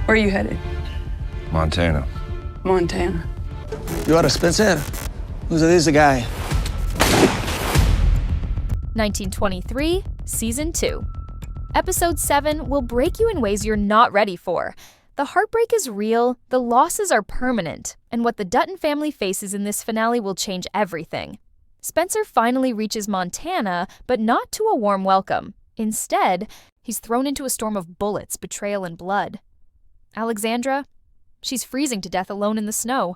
Where are you headed? Montana. Montana. You are Spencer? Who's this guy? 1923, Season 2. Episode 7 will break you in ways you're not ready for. The heartbreak is real, the losses are permanent, and what the Dutton family faces in this finale will change everything. Spencer finally reaches Montana, but not to a warm welcome. Instead, he's thrown into a storm of bullets, betrayal, and blood. Alexandra? She's freezing to death alone in the snow.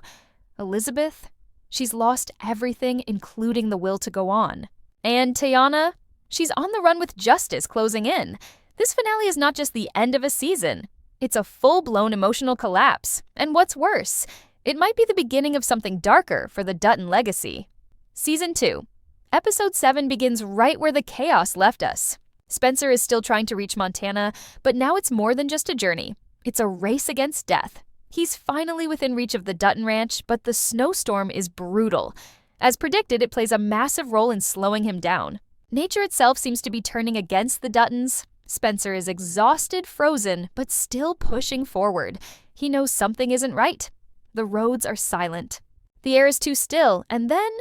Elizabeth? She's lost everything, including the will to go on. And Tiana? She's on the run with justice closing in. This finale is not just the end of a season. It's a full-blown emotional collapse. And what's worse, it might be the beginning of something darker for the Dutton legacy. Season 2. Episode 7 begins right where the chaos left us. Spencer is still trying to reach Montana, but now it's more than just a journey. It's a race against death. He's finally within reach of the Dutton Ranch, but the snowstorm is brutal. As predicted, it plays a massive role in slowing him down. Nature itself seems to be turning against the Duttons. Spencer is exhausted, frozen, but still pushing forward. He knows something isn't right. The roads are silent. The air is too still, and then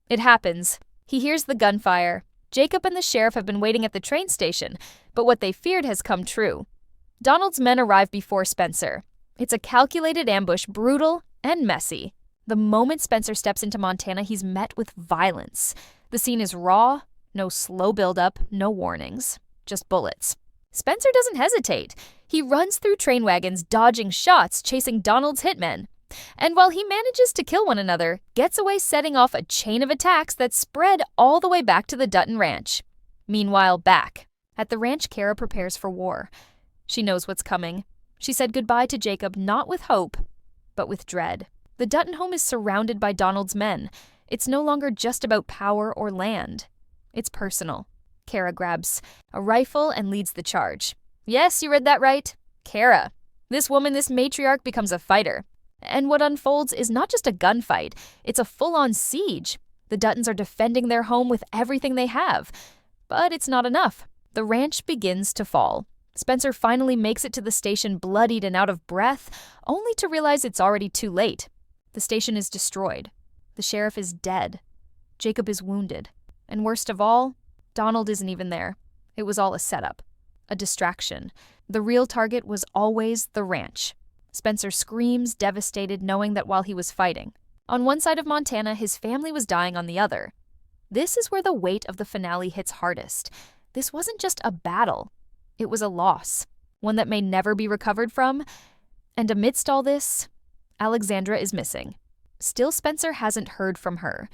it happens. He hears the gunfire. Jacob and the sheriff have been waiting at the train station, but what they feared has come true. Donald's men arrive before Spencer. It's a calculated ambush, brutal and messy. The moment Spencer steps into Montana, he's met with violence. The scene is raw, no slow buildup, no warnings, just bullets. Spencer doesn't hesitate. He runs through train wagons, dodging shots, chasing Donald's hitmen. And while he manages to kill one another, gets away setting off a chain of attacks that spread all the way back to the Dutton Ranch. Meanwhile, back at the ranch, Kara prepares for war. She knows what's coming. She said goodbye to Jacob not with hope, but with dread. The Dutton home is surrounded by Donald's men. It's no longer just about power or land. It's personal. Kara grabs a rifle and leads the charge. Yes, you read that right. Kara. This woman, this matriarch, becomes a fighter. And what unfolds is not just a gunfight. It's a full-on siege. The Duttons are defending their home with everything they have. But it's not enough. The ranch begins to fall. Spencer finally makes it to the station bloodied and out of breath, only to realize it's already too late. The station is destroyed. The sheriff is dead. Jacob is wounded. And worst of all, Donald isn't even there. It was all a setup, a distraction. The real target was always the ranch. Spencer screams, devastated, knowing that while he was fighting on one side of Montana, his family was dying on the other. This is where the weight of the finale hits hardest. This wasn't just a battle. It was a loss, one that may never be recovered from. And amidst all this, Alexandra is missing. Still, Spencer hasn't heard from her.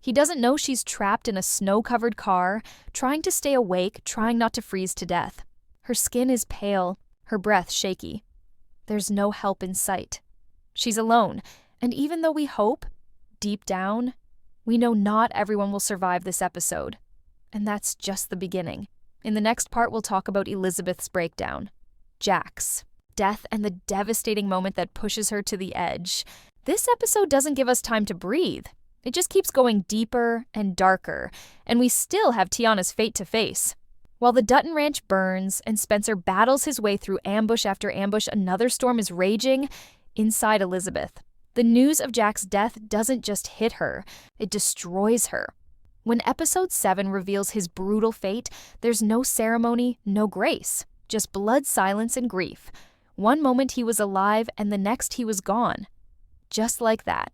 He doesn't know she's trapped in a snow-covered car, trying to stay awake, trying not to freeze to death. Her skin is pale, her breath shaky. There's no help in sight. She's alone, and even though we hope, deep down, we know not everyone will survive this episode. And that's just the beginning. In the next part, we'll talk about Elizabeth's breakdown, Jack's death, and the devastating moment that pushes her to the edge. This episode doesn't give us time to breathe. It just keeps going deeper and darker, and we still have Tiana's fate to face. While the Dutton Ranch burns and Spencer battles his way through ambush after ambush, another storm is raging inside Elizabeth. The news of Jack's death doesn't just hit her, it destroys her. When episode 7 reveals his brutal fate, there's no ceremony, no grace, just blood, silence, and grief. One moment he was alive, and the next he was gone. Just like that.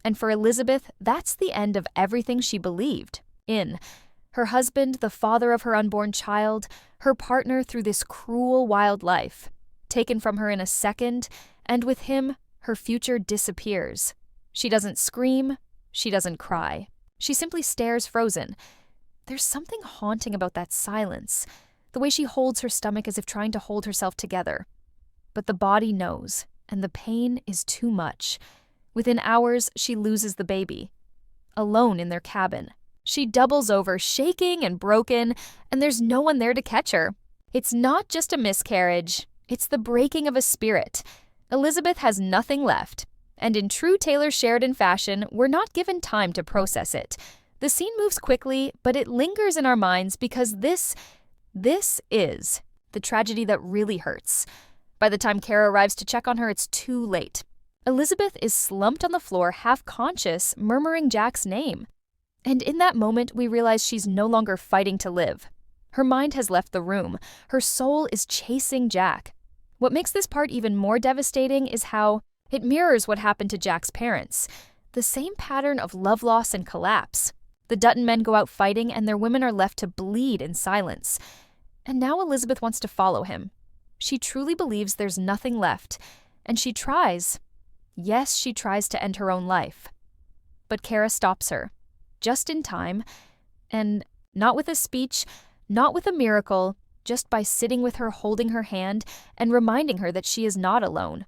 And for Elizabeth, that's the end of everything she believed in. Her husband, the father of her unborn child, her partner through this cruel, wild life. Taken from her in a second, and with him, her future disappears. She doesn't scream, she doesn't cry. She simply stares frozen. There's something haunting about that silence, the way she holds her stomach as if trying to hold herself together. But the body knows, and the pain is too much. Within hours, she loses the baby. Alone in their cabin. She doubles over, shaking and broken, and there's no one there to catch her. It's not just a miscarriage. It's the breaking of a spirit. Elizabeth has nothing left. And in true Taylor Sheridan fashion, we're not given time to process it. The scene moves quickly, but it lingers in our minds because this is the tragedy that really hurts. By the time Kara arrives to check on her, it's too late. Elizabeth is slumped on the floor, half-conscious, murmuring Jack's name. And in that moment, we realize she's no longer fighting to live. Her mind has left the room. Her soul is chasing Jack. What makes this part even more devastating is how it mirrors what happened to Jack's parents. The same pattern of love loss and collapse. The Dutton men go out fighting and their women are left to bleed in silence. And now Elizabeth wants to follow him. She truly believes there's nothing left, and she tries. Yes, she tries to end her own life. But Kara stops her, just in time, and not with a speech, not with a miracle, just by sitting with her, holding her hand, and reminding her that she is not alone.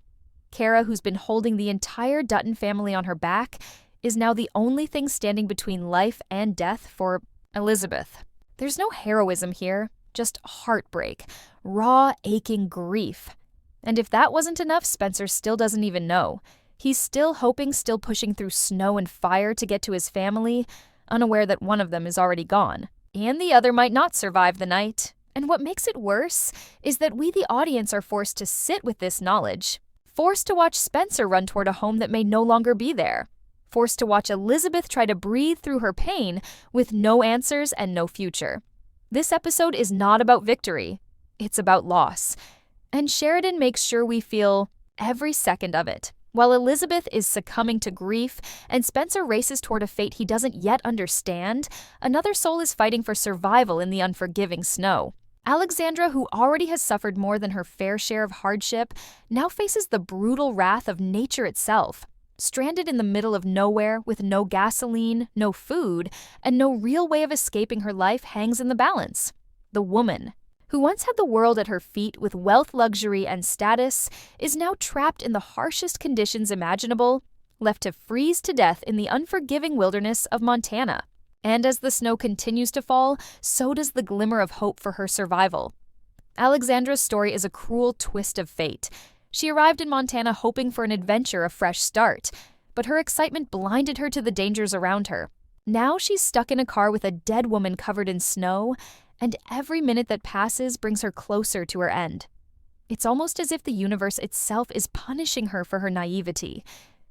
Kara, who's been holding the entire Dutton family on her back, is now the only thing standing between life and death for Elizabeth. There's no heroism here, just heartbreak, raw, aching grief. And if that wasn't enough, Spencer still doesn't even know. He's still hoping, still pushing through snow and fire to get to his family, unaware that one of them is already gone. And the other might not survive the night. And what makes it worse is that we, the audience, are forced to sit with this knowledge. Forced to watch Spencer run toward a home that may no longer be there. Forced to watch Elizabeth try to breathe through her pain with no answers and no future. This episode is not about victory. It's about loss. And Sheridan makes sure we feel every second of it. While Elizabeth is succumbing to grief and Spencer races toward a fate he doesn't yet understand, another soul is fighting for survival in the unforgiving snow. Alexandra, who already has suffered more than her fair share of hardship, now faces the brutal wrath of nature itself. Stranded in the middle of nowhere with no gasoline, no food, and no real way of escaping her life hangs in the balance. The woman, who once had the world at her feet with wealth, luxury, and status, is now trapped in the harshest conditions imaginable, left to freeze to death in the unforgiving wilderness of Montana. And as the snow continues to fall, so does the glimmer of hope for her survival. Alexandra's story is a cruel twist of fate. She arrived in Montana hoping for an adventure, a fresh start, but her excitement blinded her to the dangers around her. Now she's stuck in a car with a dead woman covered in snow, and every minute that passes brings her closer to her end. It's almost as if the universe itself is punishing her for her naivety.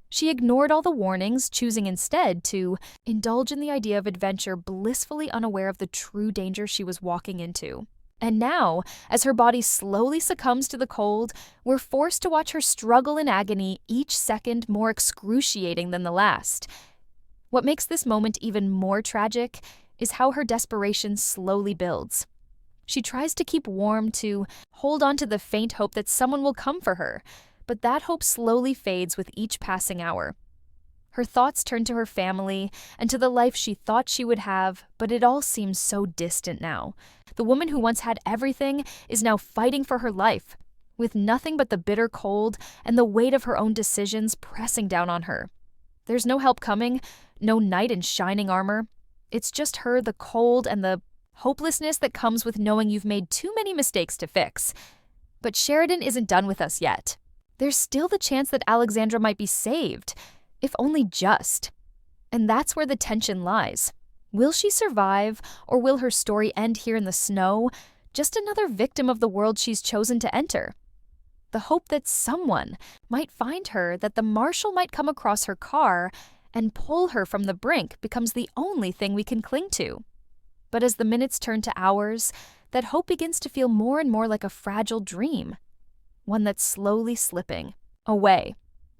She ignored all the warnings, choosing instead to indulge in the idea of adventure, blissfully unaware of the true danger she was walking into. And now, as her body slowly succumbs to the cold, we're forced to watch her struggle in agony, each second more excruciating than the last. What makes this moment even more tragic is how her desperation slowly builds. She tries to keep warm, to hold on to the faint hope that someone will come for her, but that hope slowly fades with each passing hour. Her thoughts turn to her family and to the life she thought she would have, but it all seems so distant now. The woman who once had everything is now fighting for her life, with nothing but the bitter cold and the weight of her own decisions pressing down on her. There's no help coming, no knight in shining armor. It's just her, the cold, and the hopelessness that comes with knowing you've made too many mistakes to fix. But Sheridan isn't done with us yet. There's still the chance that Alexandra might be saved, if only just. And that's where the tension lies. Will she survive, or will her story end here in the snow, just another victim of the world she's chosen to enter? The hope that someone might find her, that the marshal might come across her car and pull her from the brink, becomes the only thing we can cling to. But as the minutes turn to hours, that hope begins to feel more and more like a fragile dream, one that's slowly slipping away.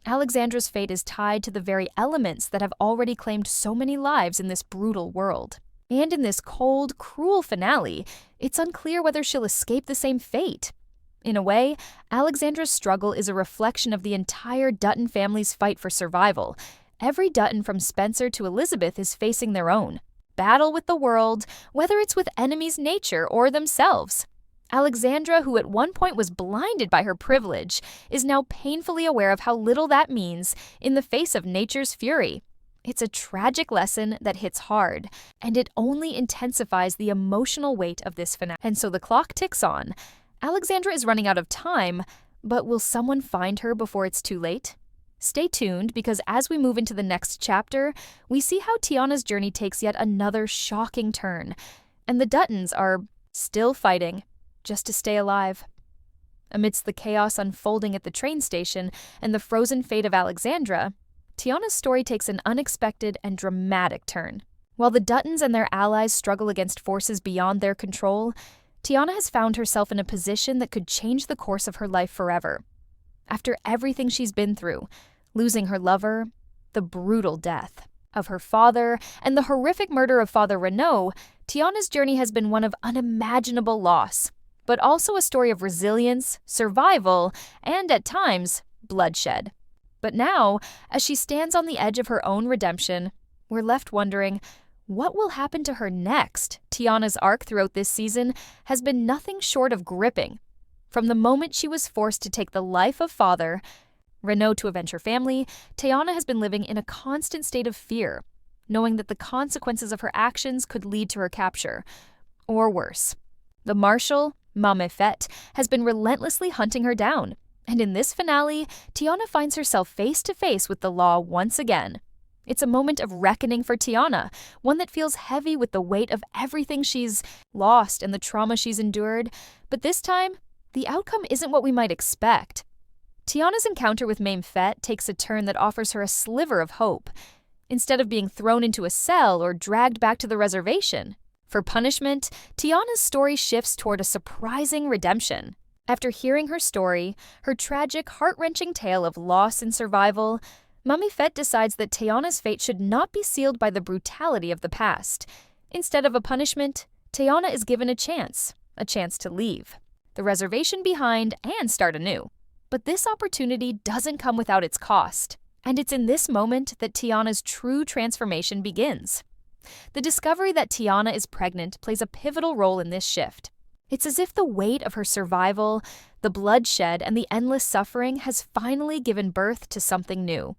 Alexandra's fate is tied to the very elements that have already claimed so many lives in this brutal world. And in this cold, cruel finale, it's unclear whether she'll escape the same fate. In a way, Alexandra's struggle is a reflection of the entire Dutton family's fight for survival. Every Dutton from Spencer to Elizabeth is facing their own battle with the world, whether it's with enemies, nature, or themselves. Alexandra, who at one point was blinded by her privilege, is now painfully aware of how little that means in the face of nature's fury. It's a tragic lesson that hits hard, and it only intensifies the emotional weight of this finale. And so the clock ticks on. Alexandra is running out of time, but will someone find her before it's too late? Stay tuned, because as we move into the next chapter, we see how Tiana's journey takes yet another shocking turn, and the Duttons are still fighting just to stay alive. Amidst the chaos unfolding at the train station and the frozen fate of Alexandra, Tiana's story takes an unexpected and dramatic turn. While the Duttons and their allies struggle against forces beyond their control, Tiana has found herself in a position that could change the course of her life forever. After everything she's been through, losing her lover, the brutal death of her father, and the horrific murder of Father Renaud, Tiana's journey has been one of unimaginable loss, but also a story of resilience, survival, and, at times, bloodshed. But now, as she stands on the edge of her own redemption, we're left wondering, what will happen to her next? Tiana's arc throughout this season has been nothing short of gripping. From the moment she was forced to take the life of Father Renaud to avenge her family, Tiana has been living in a constant state of fear, knowing that the consequences of her actions could lead to her capture. Or worse. The Marshal, Mamefet, has been relentlessly hunting her down, and in this finale, Tiana finds herself face to face with the law once again. It's a moment of reckoning for Tiana, one that feels heavy with the weight of everything she's lost and the trauma she's endured, but this time, the outcome isn't what we might expect. Tiana's encounter with Mamefet takes a turn that offers her a sliver of hope. Instead of being thrown into a cell or dragged back to the reservation for punishment, Tiana's story shifts toward a surprising redemption. After hearing her story, her tragic, heart-wrenching tale of loss and survival, Mamefet decides that Tiana's fate should not be sealed by the brutality of the past. Instead of a punishment, Tiana is given a chance to leave the reservation behind and start anew. But this opportunity doesn't come without its cost, and it's in this moment that Tiana's true transformation begins. The discovery that Tiana is pregnant plays a pivotal role in this shift. It's as if the weight of her survival, the bloodshed, and the endless suffering has finally given birth to something new.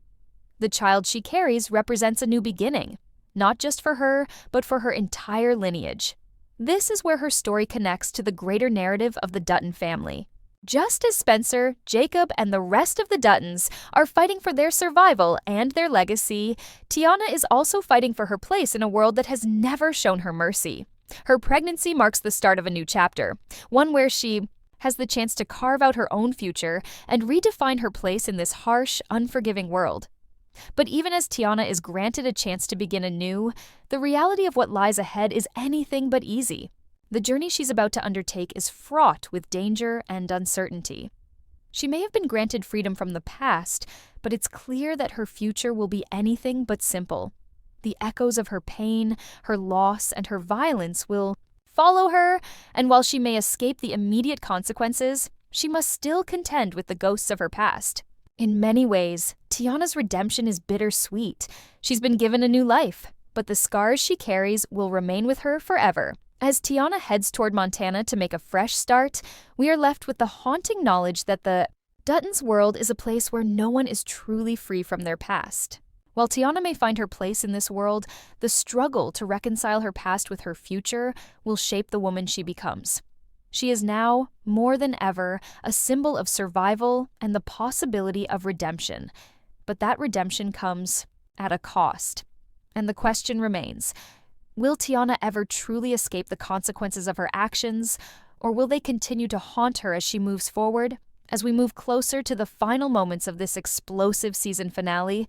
The child she carries represents a new beginning, not just for her, but for her entire lineage. This is where her story connects to the greater narrative of the Dutton family. Just as Spencer, Jacob, and the rest of the Duttons are fighting for their survival and their legacy, Tiana is also fighting for her place in a world that has never shown her mercy. Her pregnancy marks the start of a new chapter, one where she has the chance to carve out her own future and redefine her place in this harsh, unforgiving world. But even as Tiana is granted a chance to begin anew, the reality of what lies ahead is anything but easy. The journey she's about to undertake is fraught with danger and uncertainty. She may have been granted freedom from the past, but it's clear that her future will be anything but simple. The echoes of her pain, her loss, and her violence will follow her, and while she may escape the immediate consequences, she must still contend with the ghosts of her past. In many ways, Tiana's redemption is bittersweet. She's been given a new life, but the scars she carries will remain with her forever. As Tiana heads toward Montana to make a fresh start, we are left with the haunting knowledge that the Duttons' world is a place where no one is truly free from their past. While Tiana may find her place in this world, the struggle to reconcile her past with her future will shape the woman she becomes. She is now, more than ever, a symbol of survival and the possibility of redemption. But that redemption comes at a cost. And the question remains, will Tiana ever truly escape the consequences of her actions, or will they continue to haunt her as she moves forward? As we move closer to the final moments of this explosive season finale,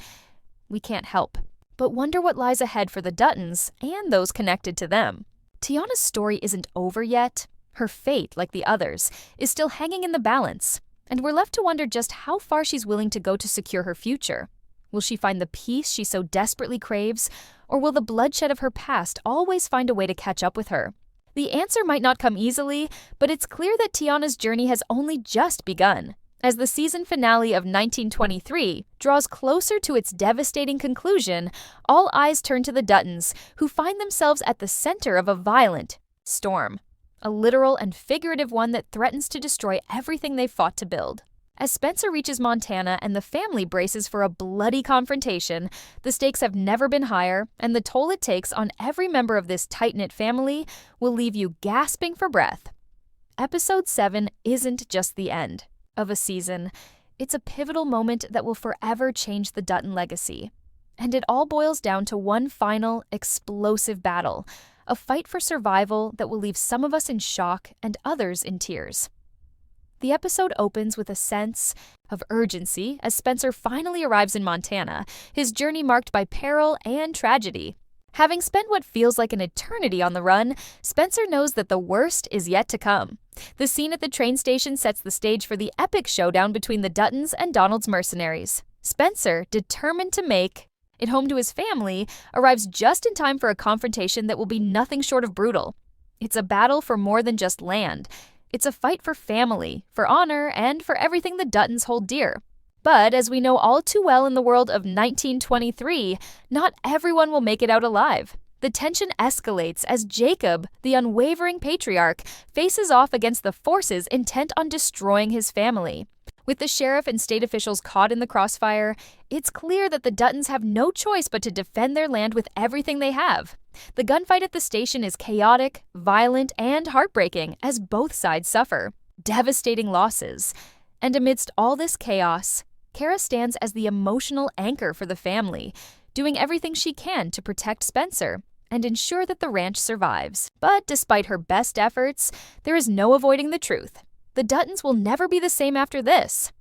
we can't help but wonder what lies ahead for the Duttons and those connected to them. Tiana's story isn't over yet. Her fate, like the others, is still hanging in the balance, and we're left to wonder just how far she's willing to go to secure her future. Will she find the peace she so desperately craves, or will the bloodshed of her past always find a way to catch up with her? The answer might not come easily, but it's clear that Tiana's journey has only just begun. As the season finale of 1923 draws closer to its devastating conclusion, all eyes turn to the Duttons, who find themselves at the center of a violent storm, a literal and figurative one that threatens to destroy everything they've fought to build. As Spencer reaches Montana and the family braces for a bloody confrontation, the stakes have never been higher, and the toll it takes on every member of this tight-knit family will leave you gasping for breath. Episode 7 isn't just the end of a season. It's a pivotal moment that will forever change the Dutton legacy. And it all boils down to one final, explosive battle, a fight for survival that will leave some of us in shock and others in tears. The episode opens with a sense of urgency as Spencer finally arrives in Montana, his journey marked by peril and tragedy. Having spent what feels like an eternity on the run, Spencer knows that the worst is yet to come. The scene at the train station sets the stage for the epic showdown between the Duttons and Donald's mercenaries. Spencer, determined to make it home to his family, arrives just in time for a confrontation that will be nothing short of brutal. It's a battle for more than just land. It's a fight for family, for honor, and for everything the Duttons hold dear. But as we know all too well in the world of 1923, not everyone will make it out alive. The tension escalates as Jacob, the unwavering patriarch, faces off against the forces intent on destroying his family. With the sheriff and state officials caught in the crossfire, it's clear that the Duttons have no choice but to defend their land with everything they have. The gunfight at the station is chaotic, violent, and heartbreaking as both sides suffer devastating losses. And amidst all this chaos, Kara stands as the emotional anchor for the family, doing everything she can to protect Spencer and ensure that the ranch survives. But despite her best efforts, there is no avoiding the truth. The Duttons will never be the same after this.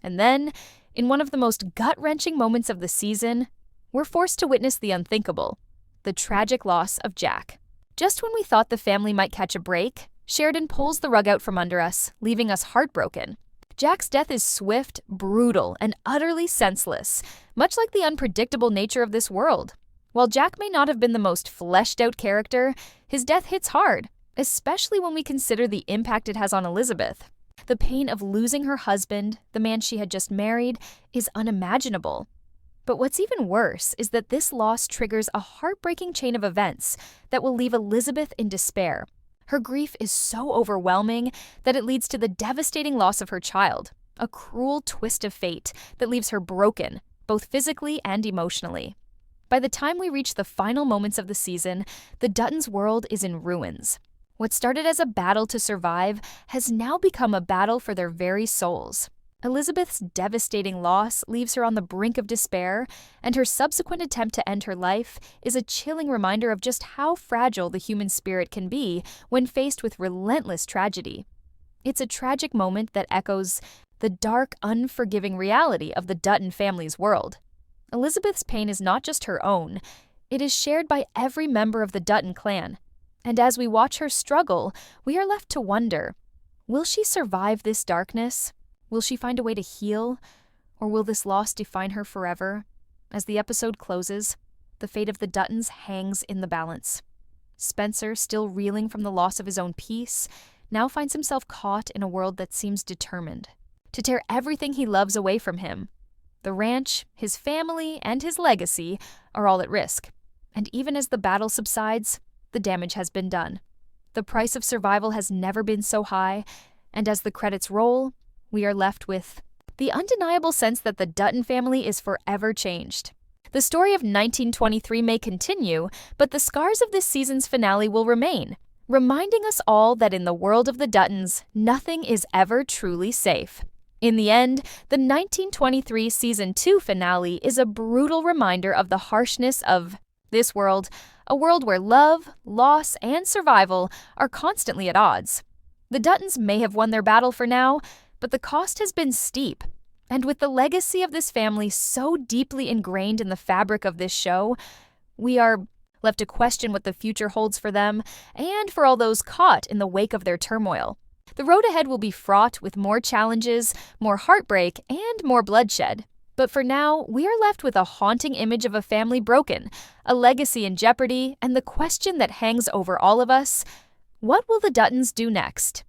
And then, in one of the most gut-wrenching moments of the season, we're forced to witness the unthinkable, the tragic loss of Jack. Just when we thought the family might catch a break, Sheridan pulls the rug out from under us, leaving us heartbroken. Jack's death is swift, brutal, and utterly senseless, much like the unpredictable nature of this world. While Jack may not have been the most fleshed-out character, his death hits hard, especially when we consider the impact it has on Elizabeth. The pain of losing her husband, the man she had just married, is unimaginable. But what's even worse is that this loss triggers a heartbreaking chain of events that will leave Elizabeth in despair. Her grief is so overwhelming that it leads to the devastating loss of her child, a cruel twist of fate that leaves her broken, both physically and emotionally. By the time we reach the final moments of the season, the Duttons' world is in ruins. What started as a battle to survive has now become a battle for their very souls. Elizabeth's devastating loss leaves her on the brink of despair, and her subsequent attempt to end her life is a chilling reminder of just how fragile the human spirit can be when faced with relentless tragedy. It's a tragic moment that echoes the dark, unforgiving reality of the Dutton family's world. Elizabeth's pain is not just her own, it is shared by every member of the Dutton clan. And as we watch her struggle, we are left to wonder, will she survive this darkness? Will she find a way to heal? Or will this loss define her forever? As the episode closes, the fate of the Duttons hangs in the balance. Spencer, still reeling from the loss of his own peace, now finds himself caught in a world that seems determined to tear everything he loves away from him. The ranch, his family, and his legacy are all at risk. And even as the battle subsides, the damage has been done. The price of survival has never been so high, and as the credits roll, we are left with the undeniable sense that the Dutton family is forever changed. The story of 1923 may continue, but the scars of this season's finale will remain, reminding us all that in the world of the Duttons, nothing is ever truly safe. In the end, the 1923 Season 2 finale is a brutal reminder of the harshness of this world, a world where love, loss, and survival are constantly at odds. The Duttons may have won their battle for now, but the cost has been steep. And with the legacy of this family so deeply ingrained in the fabric of this show, we are left to question what the future holds for them and for all those caught in the wake of their turmoil. The road ahead will be fraught with more challenges, more heartbreak, and more bloodshed. But for now, we are left with a haunting image of a family broken, a legacy in jeopardy, and the question that hangs over all of us: what will the Duttons do next?